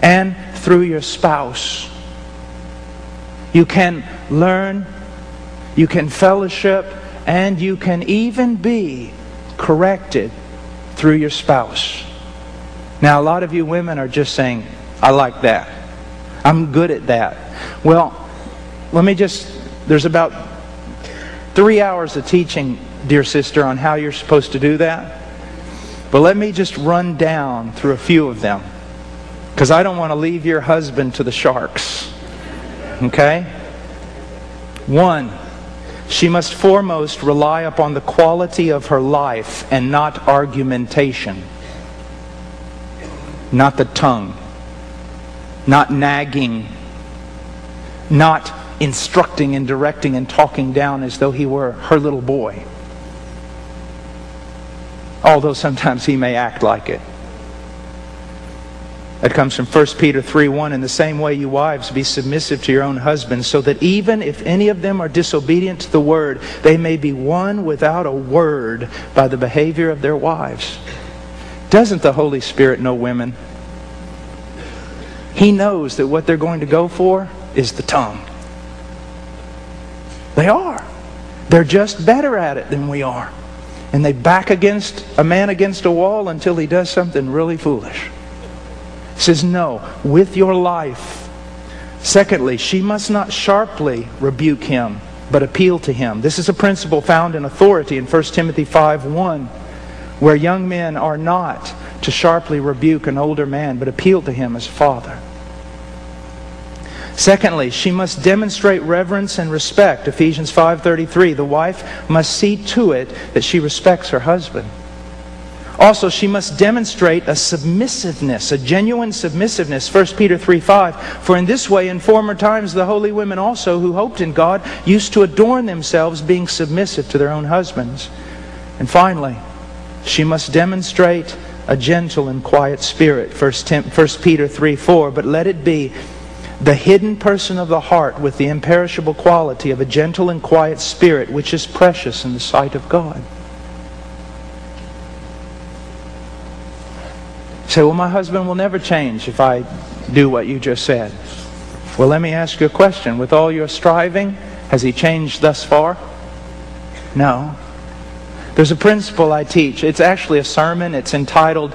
and through your spouse. You can learn, you can fellowship, and you can even be corrected through your spouse. Now, a lot of you women are just saying, I like that. I'm good at that. Well, there's about 3 hours of teaching, dear sister, on how you're supposed to do that. But let me just run down through a few of them, because I don't want to leave your husband to the sharks. Okay? 1, she must foremost rely upon the quality of her life and not argumentation. Not the tongue. Not nagging. Not instructing and directing and talking down as though he were her little boy. Although sometimes he may act like it. That comes from 1 Peter 3:1. In the same way, you wives, be submissive to your own husbands, so that even if any of them are disobedient to the word, they may be won without a word by the behavior of their wives. Doesn't the Holy Spirit know women? He knows that what they're going to go for is the tongue. They are. They're just better at it than we are. And they back a man against a wall until he does something really foolish. He says, no, with your life. Secondly, she must not sharply rebuke him, but appeal to him. This is a principle found in authority in 1 Timothy 5:1, where young men are not to sharply rebuke an older man, but appeal to him as father. Secondly, she must demonstrate reverence and respect. Ephesians 5:33, the wife must see to it that she respects her husband. Also, she must demonstrate a submissiveness, a genuine submissiveness. 1 Peter 3:5, for in this way in former times the holy women also who hoped in God used to adorn themselves being submissive to their own husbands. And finally, she must demonstrate a gentle and quiet spirit. 1 Peter 3:4, but let it be the hidden person of the heart with the imperishable quality of a gentle and quiet spirit, which is precious in the sight of God. You say, well, my husband will never change if I do what you just said. Well, let me ask you a question. With all your striving, has he changed thus far? No. There's a principle I teach. It's actually a sermon. It's entitled,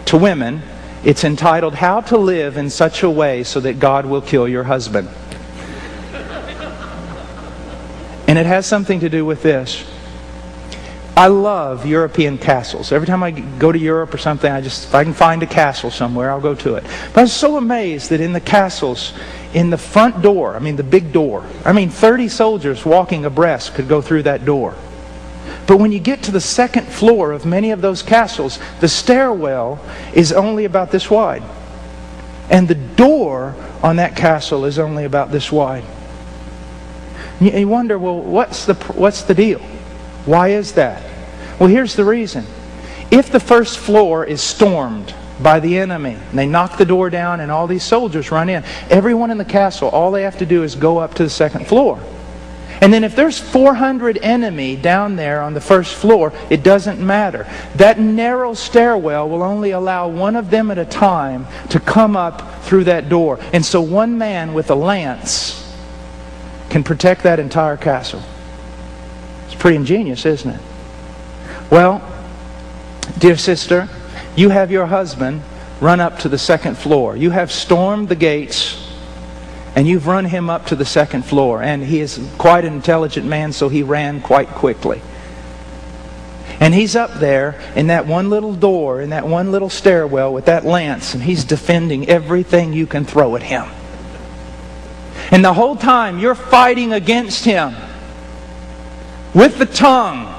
to women, it's entitled, How to Live in Such a Way So That God Will Kill Your Husband. And it has something to do with this. I love European castles. Every time I go to Europe or something, if I can find a castle somewhere, I'll go to it. But I was so amazed that in the castles, in the front door, the big door, 30 soldiers walking abreast could go through that door. But when you get to the second floor of many of those castles, the stairwell is only about this wide. And the door on that castle is only about this wide. You wonder, well, what's the deal? Why is that? Well, here's the reason. If the first floor is stormed by the enemy, and they knock the door down and all these soldiers run in, everyone in the castle, all they have to do is go up to the second floor. And then if there's 400 enemy down there on the first floor, it doesn't matter. That narrow stairwell will only allow one of them at a time to come up through that door. And so one man with a lance can protect that entire castle. It's pretty ingenious, isn't it? Well, dear sister, you have your husband run up to the second floor. You have stormed the gates and you've run him up to the second floor. And he is quite an intelligent man, so he ran quite quickly. And he's up there in that one little door, in that one little stairwell with that lance, and he's defending everything you can throw at him. And the whole time you're fighting against him with the tongue,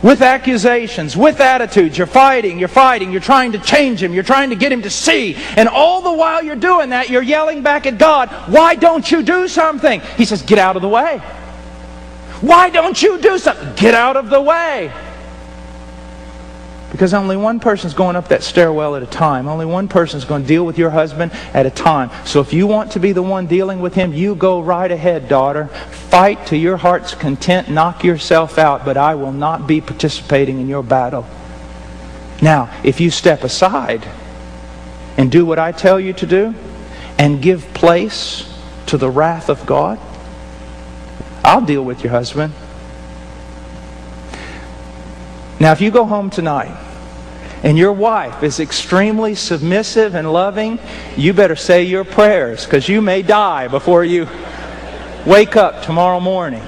with accusations, with attitudes. You're fighting, you're trying to change him, you're trying to get him to see. And all the while you're doing that, you're yelling back at God, why don't you do something? He says, get out of the way. Why don't you do something? Get out of the way. Because only one person's going up that stairwell at a time. Only one person's going to deal with your husband at a time. So if you want to be the one dealing with him, you go right ahead, daughter. Fight to your heart's content. Knock yourself out. But I will not be participating in your battle. Now, if you step aside and do what I tell you to do and give place to the wrath of God, I'll deal with your husband. Now, if you go home tonight and your wife is extremely submissive and loving, you better say your prayers, because you may die before you wake up tomorrow morning.